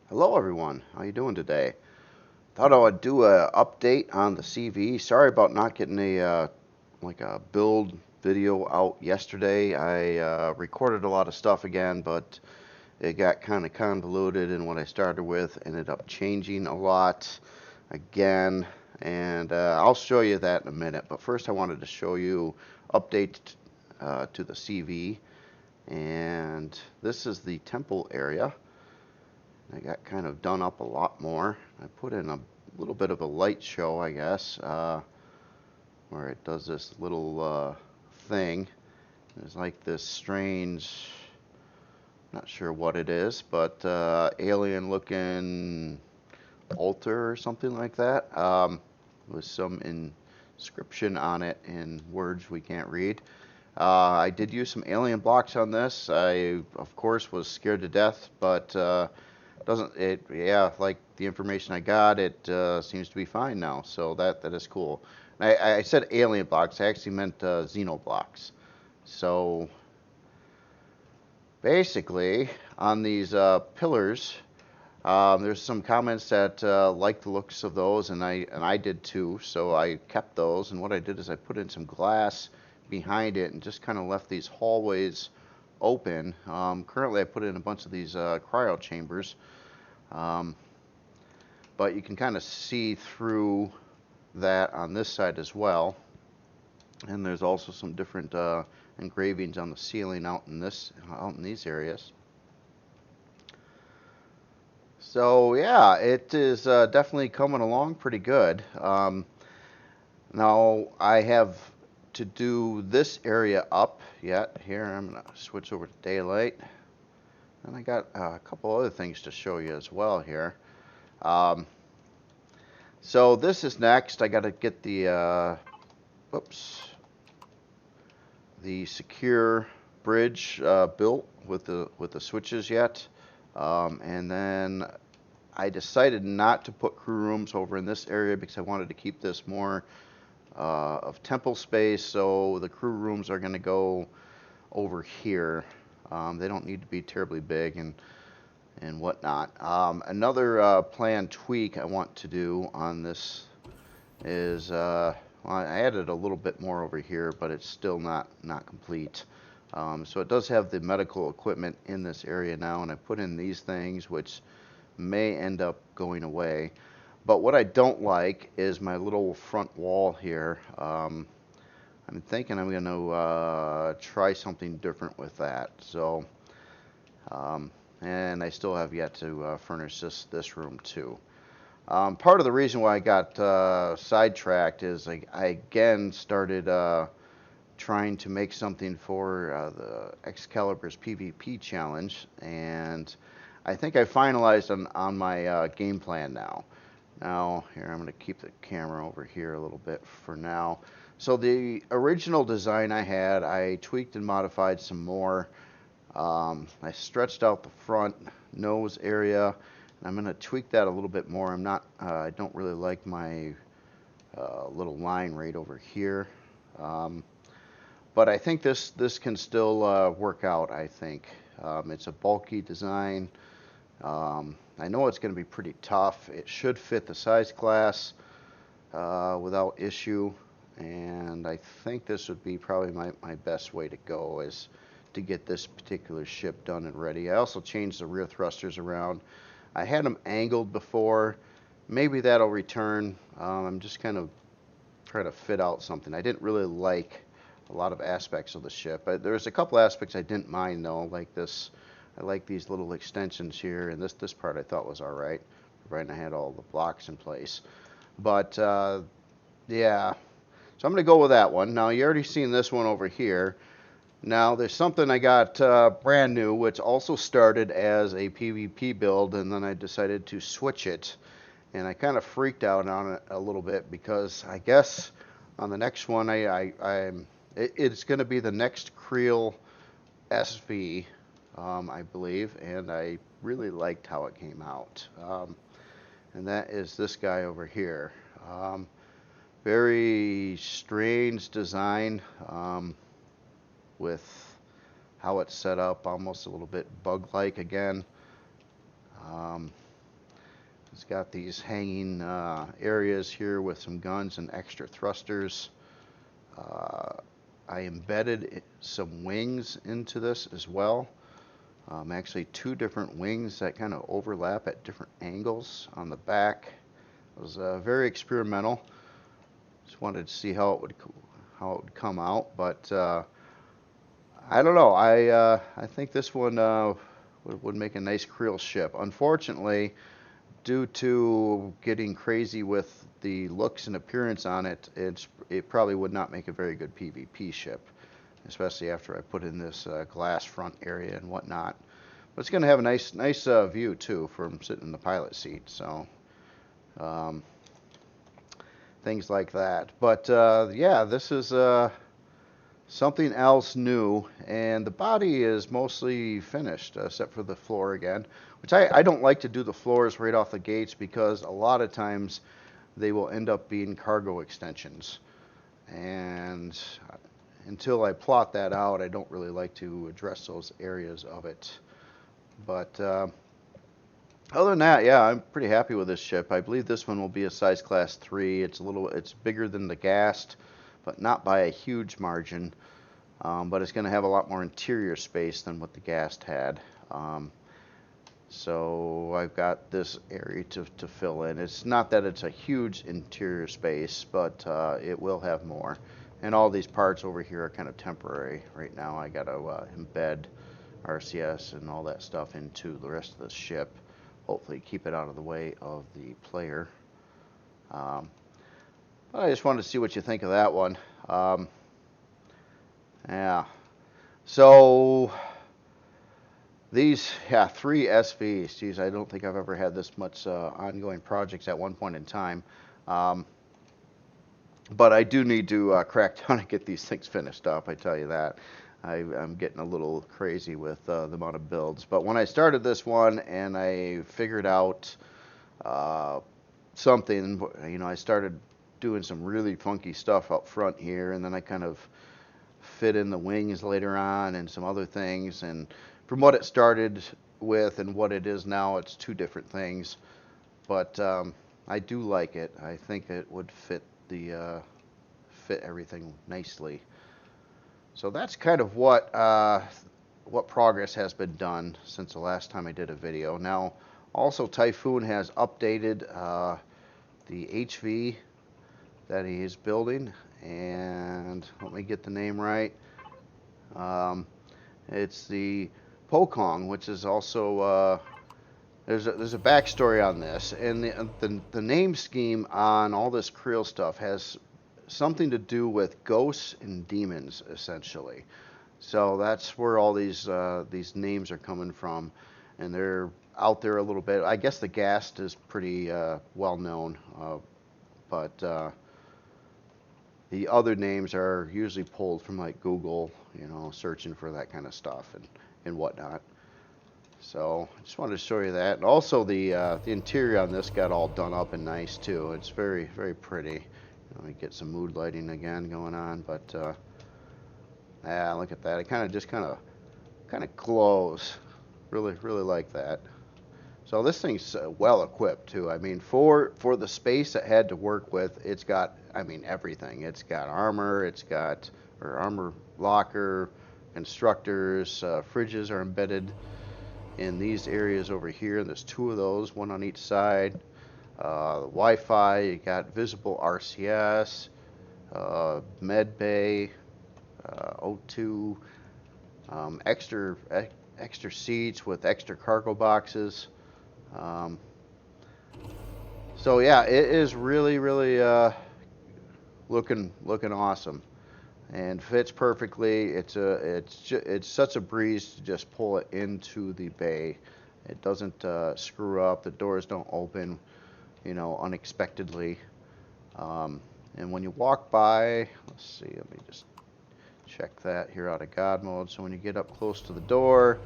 Hello everyone, how you doing today? Thought I would do a update on the CV. Sorry about not getting a build video out yesterday. I recorded a lot of stuff again, but it got kind of convoluted, and what I started with ended up changing a lot again, and I'll show you that in a minute. But first, I wanted to show you update to the CV, and this is the temple area. I got kind of done up a lot more. I put in a little bit of a light show, I guess, where it does this little thing. There's like this strange, not sure what it is, but alien looking altar or something like that, with some inscription on it in words we can't read. I did use some alien blocks on this. I, of course, was scared to death, but doesn't it? Yeah, like the information I got, it seems to be fine now. So that is cool. I said alien blocks. I actually meant xeno blocks. So basically, on these pillars, there's some comments that like the looks of those, and I did too. So I kept those, and what I did is I put in some glass behind it and just kind of left these hallways open. Currently, I put in a bunch of these cryo chambers. Um, but you can kind of see through that on this side as well. And there's also some different engravings on the ceiling out in these areas. So yeah, it is definitely coming along pretty good. Now I have to do this area up yet. Here I'm gonna switch over to daylight, and I got a couple other things to show you as well here. Um, So this is next. I got to get whoops, the secure bridge built with the switches yet, and then I decided not to put crew rooms over in this area because I wanted to keep this more of temple space. So the crew rooms are going to go over here. They don't need to be terribly big and whatnot. Another planned tweak I want to do on this is well, I added a little bit more over here, but it's still not complete. So it does have the medical equipment in this area now, and I put in these things, which may end up going away. But what I don't like is my little front wall here. I'm thinking I'm going to try something different with that. So, and I still have yet to furnish this room too. Part of the reason why I got sidetracked is I again started trying to make something for the Excalibur's PvP challenge, and I think I finalized on my game plan now. Now, here I'm going to keep the camera over here a little bit for now. So the original design I had, I tweaked and modified some more. I stretched out the front nose area. I'm going to tweak that a little bit more. I don't really like my little line right over here. Um, but I think this can still work out, I think. It's a bulky design. I know it's going to be pretty tough. It should fit the size class without issue. And I think this would be probably my best way to go is to get this particular ship done and ready. I also changed the rear thrusters around. I had them angled before. Maybe that'll return. I'm just kind of trying to fit out something. I didn't really like a lot of aspects of the ship. There's a couple aspects I didn't mind though, like this. I like these little extensions here, and this part I thought was all right, providing I had all the blocks in place. But yeah, so I'm going to go with that one. Now you already seen this one over here. Now, there's something I got brand new, which also started as a PvP build, and then I decided to switch it. And I kind of freaked out on it a little bit because I guess on the next one, it's going to be the next Creel SV, I believe, and I really liked how it came out. And that is this guy over here. Very strange design. With how it's set up, almost a little bit bug-like again. It's got these hanging areas here with some guns and extra thrusters. I embedded some wings into this as well. Actually, 2 different wings that kind of overlap at different angles on the back. It was very experimental. Just wanted to see how it would come out, but I don't know. I think this one would make a nice Creel ship. Unfortunately, due to getting crazy with the looks and appearance on it, it probably would not make a very good PvP ship, especially after I put in this glass front area and whatnot. But it's going to have a nice view too from sitting in the pilot seat. So things like that. But yeah, this is something else new, and the body is mostly finished except for the floor again, which I don't like to do the floors right off the gates because a lot of times they will end up being cargo extensions, and until I plot that out, I don't really like to address those areas of it. But other than that, yeah, I'm pretty happy with this ship. I believe this one will be a size class 3. It's bigger than the Ghast, but not by a huge margin. But it's going to have a lot more interior space than what the Ghast had. So I've got this area to fill in. It's not that it's a huge interior space, but it will have more. And all these parts over here are kind of temporary. Right now I got to embed RCS and all that stuff into the rest of the ship. Hopefully keep it out of the way of the player. But I just wanted to see what you think of that one. Yeah. So these, 3 SVs. Geez, I don't think I've ever had this much ongoing projects at one point in time. But I do need to crack down and get these things finished up, I tell you that. I'm getting a little crazy with the amount of builds. But when I started this one and I figured out something, you know, I started doing some really funky stuff up front here, and then I kind of fit in the wings later on and some other things. And from what it started with and what it is now, it's 2 different things. But I do like it. I think it would fit everything nicely. So that's kind of what progress has been done since the last time I did a video. Now, also Typhoon has updated the HV that he is building, and let me get the name right. It's the Pokong, which is also there's a backstory on this, and the name scheme on all this Creel stuff has something to do with ghosts and demons, essentially. So that's where all these names are coming from, and they're out there a little bit. I guess the Ghast is pretty well known, but the other names are usually pulled from like Google, you know, searching for that kind of stuff and whatnot. So I just wanted to show you that. And also the interior on this got all done up and nice too. It's very, very pretty. Let me get some mood lighting again going on, but yeah, look at that. It kind of glows. Really, really like that. So this thing's well equipped too. I mean, for the space it had to work with, it's got, I mean, everything. It's got armor, armor locker, constructors, fridges are embedded in these areas over here. There's 2 of those, 1 on each side. Wi-Fi, you got visible RCS, med bay, O2, extra seats with extra cargo boxes. So yeah, it is really, really looking awesome, and fits perfectly. It's such a breeze to just pull it into the bay. It doesn't screw up. The doors don't open, you know, unexpectedly. And when you walk by, let's see, let me just check that here out of God mode. So when you get up close to the door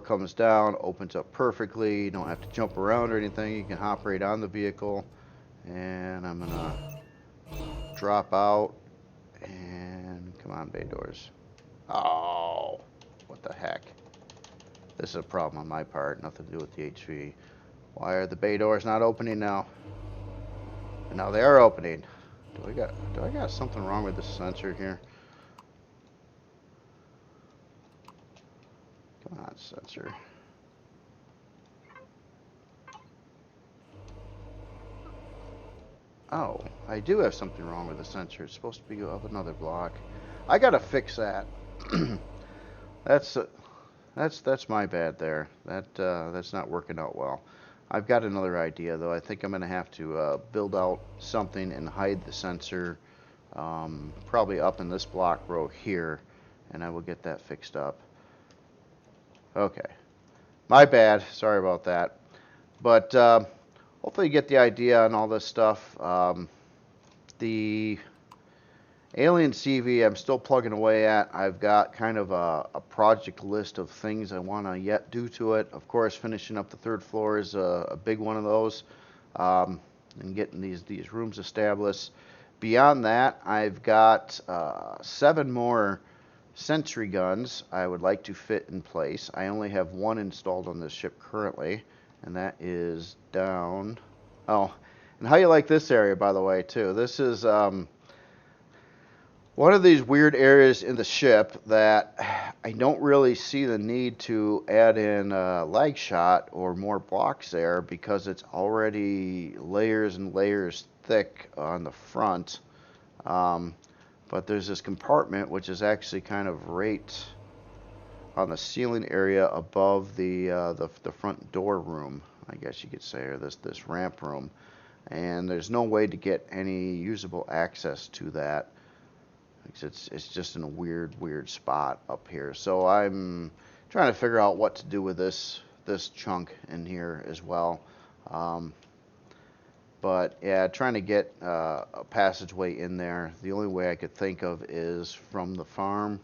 comes down, opens up perfectly. You don't have to jump around or anything. You can hop right on the vehicle. And I'm gonna drop out, and come on, bay doors. Oh, what the heck. This is a problem on my part, nothing to do with the HV. Why are the bay doors not opening now? And now they are opening. Do I got something wrong with the sensor here? Come on, sensor. Oh, I do have something wrong with the sensor. It's supposed to be up another block. I gotta fix that. That's that's my bad there. That's not working out well. I've got another idea though. I think I'm gonna have to build out something and hide the sensor, probably up in this block row here, and I will get that fixed up. Okay, my bad. Sorry about that. But hopefully you get the idea on all this stuff. The Alien CV I'm still plugging away at. I've got kind of a project list of things I want to yet do to it. Of course, finishing up the third floor is a big one of those, and getting these rooms established. Beyond that, I've got 7 more sentry guns I would like to fit in place. I only have 1 installed on this ship currently, and that is down. Oh, and how you like this area, by the way, too. This is one of these weird areas in the ship that I don't really see the need to add in lag shot or more blocks there because it's already layers and layers thick on the front. But there's this compartment which is actually kind of right on the ceiling area above the front door room, I guess you could say, or this ramp room. And there's no way to get any usable access to that. It's just in a weird spot up here. So I'm trying to figure out what to do with this chunk in here as well. But yeah, trying to get a passageway in there. The only way I could think of is from the farm,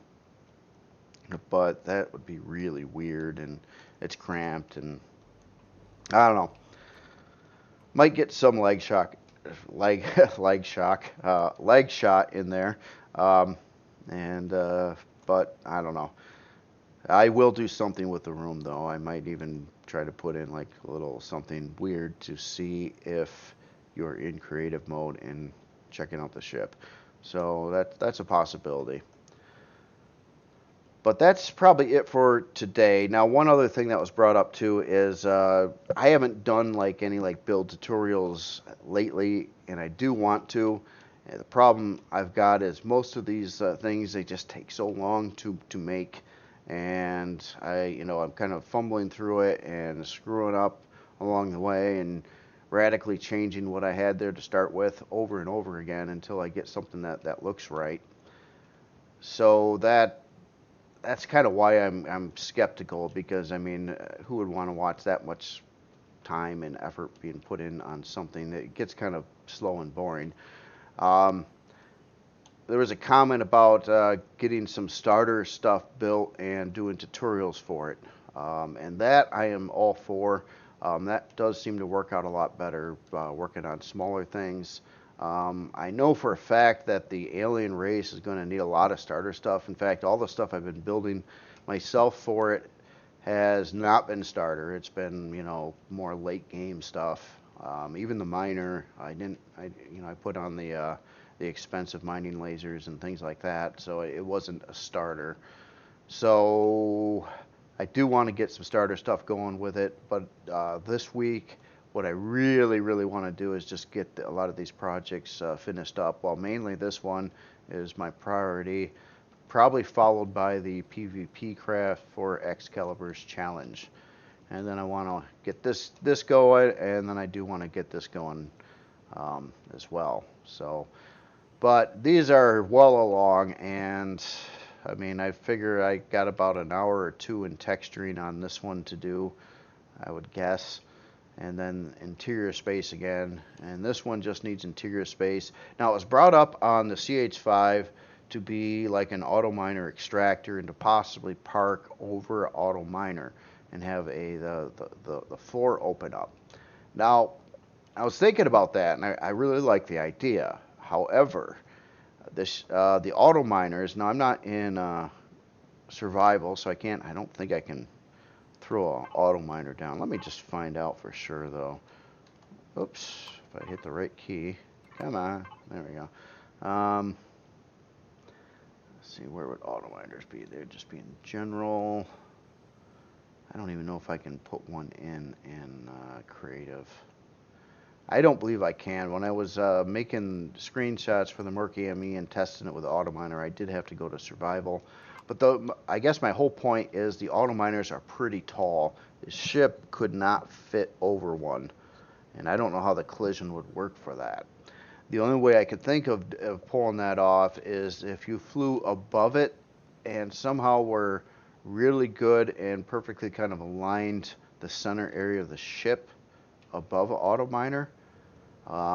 but that would be really weird and it's cramped and I don't know. Might get some leg shot in there. But I don't know. I will do something with the room though. I might even try to put in like a little something weird to see if you're in creative mode and checking out the ship. So that's a possibility. But that's probably it for today. Now, one other thing that was brought up too is I haven't done like any like build tutorials lately, and I do want to. And the problem I've got is most of these things, they just take so long to make, and I'm kind of fumbling through it and screwing up along the way and radically changing what I had there to start with over and over again until I get something that looks right. So that's kind of why I'm skeptical, because I mean, who would want to watch that much time and effort being put in on something that gets kind of slow and boring? There was a comment about getting some starter stuff built and doing tutorials for it, and that I am all for. That does seem to work out a lot better, working on smaller things. I know for a fact that the alien race is going to need a lot of starter stuff. In fact, all the stuff I've been building myself for it has not been starter. It's been, more late game stuff. Even the miner, I put on the expensive mining lasers and things like that, so it wasn't a starter. So I do want to get some starter stuff going with it, but this week, what I really want to do is just get a lot of these projects finished up. Well, mainly this one is my priority, probably followed by the PvP craft for Excalibur's challenge. And then I want to get this going, and then I do want to get this going as well. So, but these are well along, and I mean, I figure I got about an hour or 2 in texturing on this one to do, I would guess. And then interior space again, and this one just needs interior space. Now, it was brought up on the CH5 to be like an auto miner extractor and to possibly park over auto miner and have the floor open up. Now, I was thinking about that, and I really like the idea. However, the auto miners, now I'm not in survival, so I don't think I can throw an auto miner down. Let me just find out for sure though. Oops, if I hit the right key. Come on, there we go. Let's see, where would auto miners be? They'd just be in general. I don't even know if I can put one in creative. I don't believe I can. When I was making screenshots for the Merc AME and testing it with the auto miner, I did have to go to survival. But I guess my whole point is the auto miners are pretty tall. The ship could not fit over one, and I don't know how the collision would work for that. The only way I could think of pulling that off is if you flew above it and somehow were really good and perfectly kind of aligned the center area of the ship above an auto miner.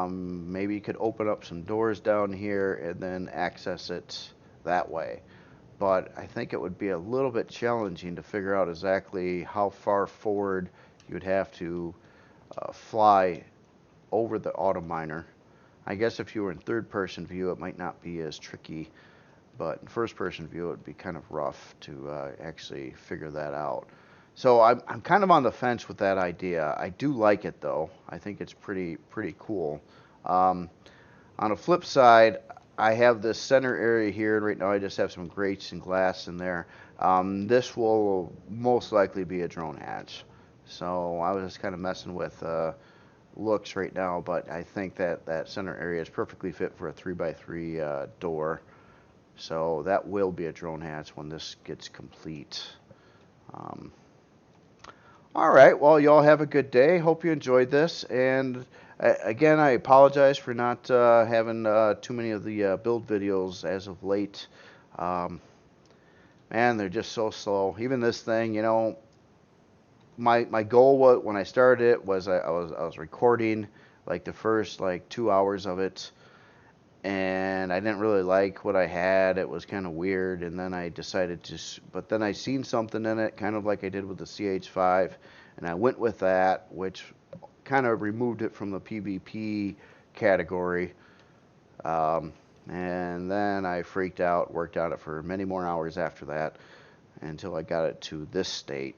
Maybe you could open up some doors down here and then access it that way. But I think it would be a little bit challenging to figure out exactly how far forward you would have to fly over the auto miner. I guess if you were in third-person view, it might not be as tricky, but in first-person view, it would be kind of rough to actually figure that out. So I'm kind of on the fence with that idea. I do like it though. I think it's pretty cool. On the flip side, I have this center area here, and right now I just have some grates and glass in there. This will most likely be a drone hatch. So I was just kind of messing with looks right now, but I think that center area is perfectly fit for a 3x3 door. So that will be a drone hatch when this gets complete. All right, well, y'all have a good day. Hope you enjoyed this. And again, I apologize for not having too many of the build videos as of late. Man, they're just so slow. Even this thing, you know, my goal was, when I started it, was I was recording like the first like 2 hours of it, and I didn't really like what I had. It was kind of weird, and then I decided to, but then I seen something in it, kind of like I did with the CH5, and I went with that, which kind of removed it from the PvP category. And then I freaked out, worked on it for many more hours after that, until I got it to this state.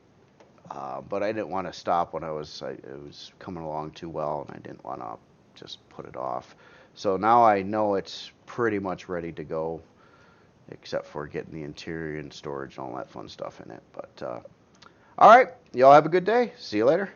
But I didn't want to stop when it was coming along too well, and I didn't want to just put it off. So now I know it's pretty much ready to go, except for getting the interior and storage and all that fun stuff in it. But all right, y'all have a good day. See you later.